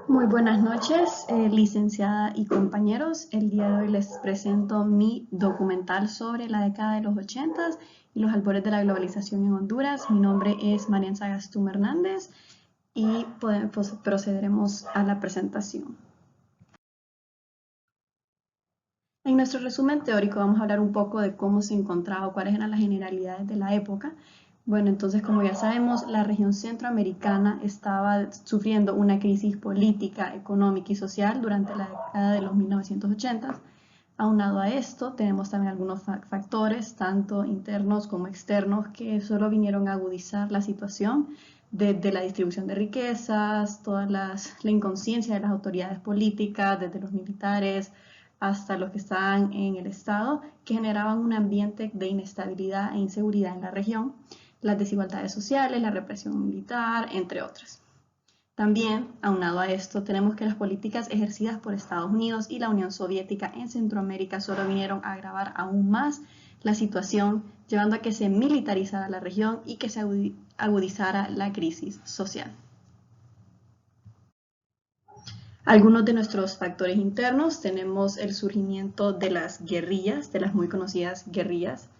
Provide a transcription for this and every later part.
Muy buenas noches, licenciada y compañeros. El día de hoy les presento mi documental sobre la década de los 80 y los albores de la globalización en Honduras. Mi nombre es Marian Sagastún Hernández y pues, procederemos a la presentación. En nuestro resumen teórico vamos a hablar un poco de cómo se encontraba o cuáles eran las generalidades de la época. Bueno, entonces como ya sabemos, la región centroamericana estaba sufriendo una crisis política, económica y social durante la década de los 1980. Aunado a esto, tenemos también algunos factores, tanto internos como externos, que solo vinieron a agudizar la situación desde la distribución de riquezas, la inconsciencia de las autoridades políticas, desde los militares hasta los que estaban en el Estado, que generaban un ambiente de inestabilidad e inseguridad en la región, las desigualdades sociales, la represión militar, entre otras. También, aunado a esto, tenemos que las políticas ejercidas por Estados Unidos y la Unión Soviética en Centroamérica solo vinieron a agravar aún más la situación, llevando a que se militarizara la región y que se agudizara la crisis social. Algunos de nuestros factores internos: tenemos el surgimiento de las guerrillas, de las muy conocidas guerrillas.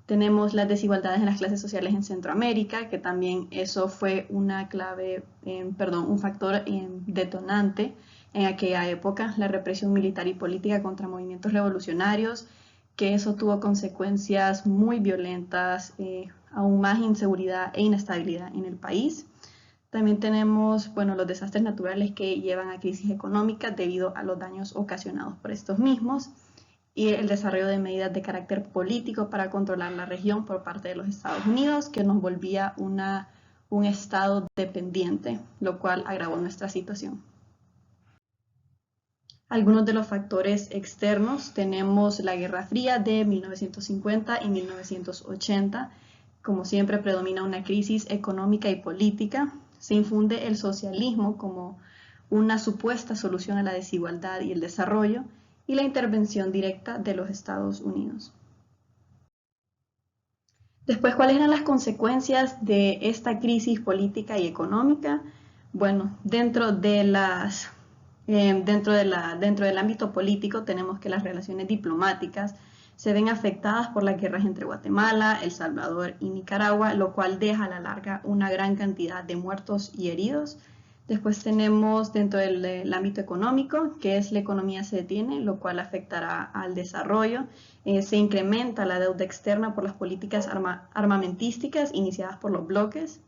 Tenemos las desigualdades en las clases sociales en Centroamérica, que también eso fue una clave, un factor detonante en aquella época, la represión militar y política contra movimientos revolucionarios, que eso tuvo consecuencias muy violentas, aún más inseguridad e inestabilidad en el país. También tenemos, bueno, los desastres naturales que llevan a crisis económicas debido a los daños ocasionados por estos mismos, y el desarrollo de medidas de carácter político para controlar la región por parte de los Estados Unidos, que nos volvía un estado dependiente, lo cual agravó nuestra situación. Algunos de los factores externos: tenemos la Guerra Fría de 1950 y 1980. Como siempre, predomina una crisis económica y política. Se infunde el socialismo como una supuesta solución a la desigualdad y el desarrollo, y la intervención directa de los Estados Unidos. Después, ¿cuáles eran las consecuencias de esta crisis política y económica? Bueno, dentro del ámbito político tenemos que las relaciones diplomáticas se ven afectadas por las guerras entre Guatemala, El Salvador y Nicaragua, lo cual deja a la larga una gran cantidad de muertos y heridos. Después tenemos dentro del ámbito económico, que es la economía se detiene, lo cual afectará al desarrollo. Se incrementa la deuda externa por las políticas armamentísticas iniciadas por los bloques.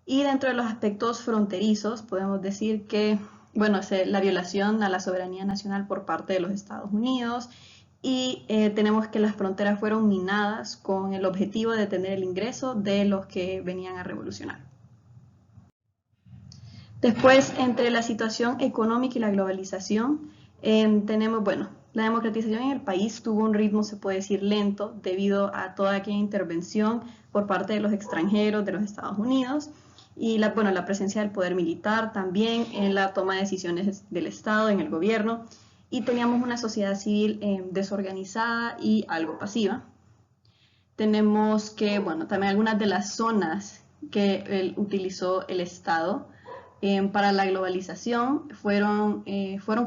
Y dentro de los aspectos fronterizos podemos decir que, bueno, la violación a la soberanía nacional por parte de los Estados Unidos, y tenemos que las fronteras fueron minadas con el objetivo de detener el ingreso de los que venían a revolucionar. Después, entre la situación económica y la globalización, tenemos, bueno, la democratización en el país tuvo un ritmo, se puede decir, lento, debido a toda aquella intervención por parte de los extranjeros, de los Estados Unidos, y la presencia del poder militar también en la toma de decisiones del Estado, en el gobierno, y teníamos una sociedad civil desorganizada y algo pasiva. Tenemos que, bueno, también algunas de las zonas que utilizó el Estado para la globalización fueron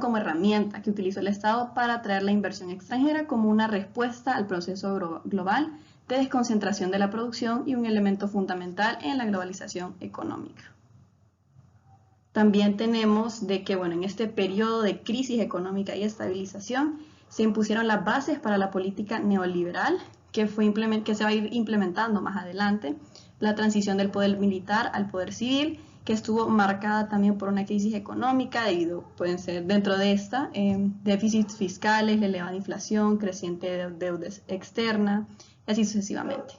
como herramienta que utilizó el Estado para atraer la inversión extranjera como una respuesta al proceso global de desconcentración de la producción y un elemento fundamental en la globalización económica. También tenemos de que, bueno, en este periodo de crisis económica y estabilización se impusieron las bases para la política neoliberal que se va a ir implementando más adelante, la transición del poder militar al poder civil, que estuvo marcada también por una crisis económica pueden ser dentro de esta, déficits fiscales, la elevada inflación, creciente deuda externa, y así sucesivamente.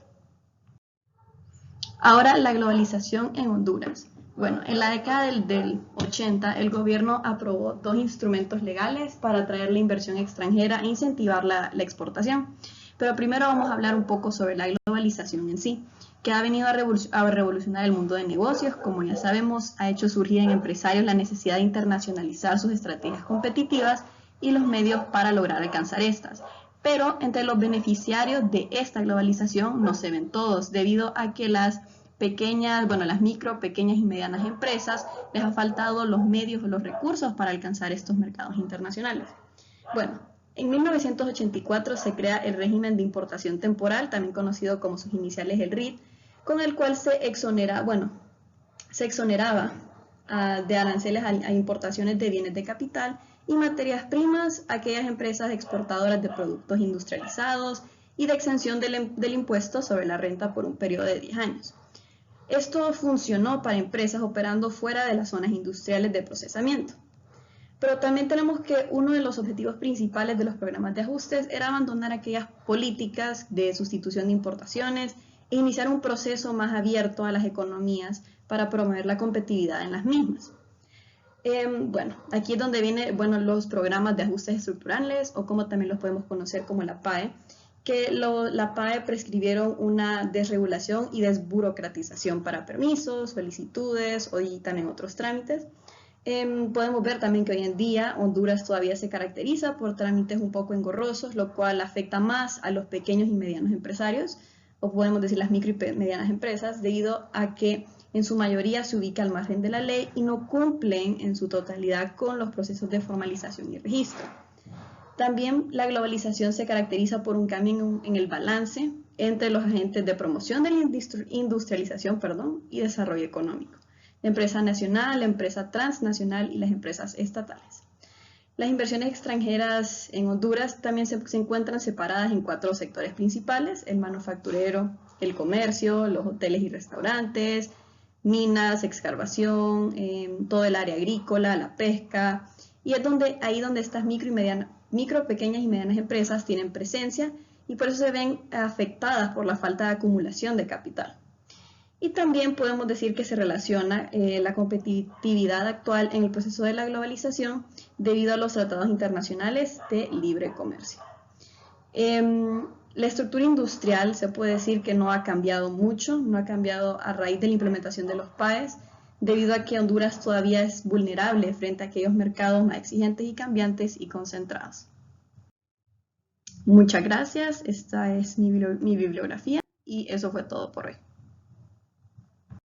Ahora, la globalización en Honduras. Bueno, en la década del 80, el gobierno aprobó 2 instrumentos legales para atraer la inversión extranjera e incentivar la exportación. Pero primero vamos a hablar un poco sobre la globalización en sí, que ha venido a revolucionar el mundo de negocios. Como ya sabemos, ha hecho surgir en empresarios la necesidad de internacionalizar sus estrategias competitivas y los medios para lograr alcanzar estas. Pero entre los beneficiarios de esta globalización no se ven todos, debido a que las las micro, pequeñas y medianas empresas les ha faltado los medios o los recursos para alcanzar estos mercados internacionales. Bueno, en 1984 se crea el régimen de importación temporal, también conocido como sus iniciales el RIT, con el cual se exoneraba de aranceles a importaciones de bienes de capital y materias primas a aquellas empresas exportadoras de productos industrializados y de exención del impuesto sobre la renta por un periodo de 10 años. Esto funcionó para empresas operando fuera de las zonas industriales de procesamiento. Pero también tenemos que uno de los objetivos principales de los programas de ajustes era abandonar aquellas políticas de sustitución de importaciones e iniciar un proceso más abierto a las economías para promover la competitividad en las mismas. Aquí es donde vienen los programas de ajustes estructurales, o como también los podemos conocer como la PAE, que la PAE prescribieron una desregulación y desburocratización para permisos, solicitudes y también otros trámites. Podemos ver también que hoy en día Honduras todavía se caracteriza por trámites un poco engorrosos, lo cual afecta más a los pequeños y medianos empresarios, o podemos decir las micro y medianas empresas, debido a que en su mayoría se ubica al margen de la ley y no cumplen en su totalidad con los procesos de formalización y registro. También la globalización se caracteriza por un cambio en el balance entre los agentes de promoción de la industrialización y desarrollo económico: la empresa nacional, la empresa transnacional y las empresas estatales. Las inversiones extranjeras en Honduras también se encuentran separadas en 4 sectores principales: el manufacturero, el comercio, los hoteles y restaurantes, minas, excavación, todo el área agrícola, la pesca, y es ahí donde estas micro, pequeñas y medianas empresas tienen presencia y por eso se ven afectadas por la falta de acumulación de capital. Y también podemos decir que se relaciona la competitividad actual en el proceso de la globalización debido a los tratados internacionales de libre comercio. La estructura industrial se puede decir que no ha cambiado mucho, no ha cambiado a raíz de la implementación de los PAEs, debido a que Honduras todavía es vulnerable frente a aquellos mercados más exigentes y cambiantes y concentrados. Muchas gracias, esta es mi bibliografía y eso fue todo por hoy.